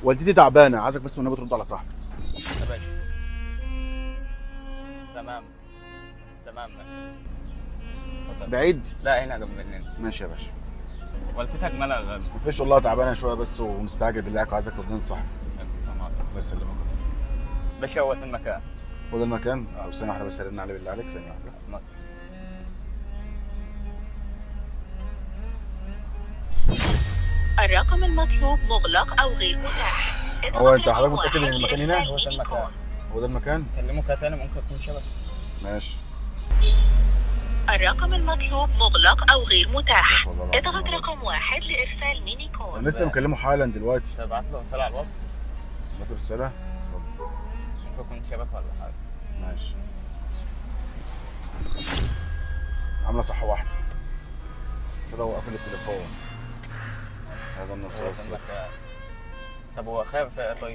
والدتي تعبانه، عايزك بس والنبي ترد على صاحبي. يا باشا. تمام تمام ماشي. اتفضل. بعيد؟ لا هنا جنب مننا. ماشي يا باشا. والدتك مالها غالي؟ مفيش والله، تعبانه شويه بس ومستعجل بالله، وعايزك توديني لصاحبي. انت سامعك. الله يسلمك. باشا هو في المكان. هو ده المكان؟ طب ثانيه واحده بس، رن عليه بالله عليك، ثانيه واحده. الرقم المطلوب مغلق أو غير متاح. هو انت حضرتك متاكد ان المكان هنا؟ هو ده المكان. هو ده المكان؟ كلموك تاني ممكن يكون شبك. ماشي. الرقم المطلوب مغلق أو غير متاح. والله العظيم اضغط والله. رقم 1 لإرسال ميني كول. انا لسه مكلمه حالا دلوقتي. تبعت له رسالة على الواتس. سمعت رساله؟ ممكن يكون شبك ولا حاجة. ماشي. عامله صح واحده كده، هو قافل التليفون. هذا النص هو في بس. المكان. طب هو خايف ايه طيب؟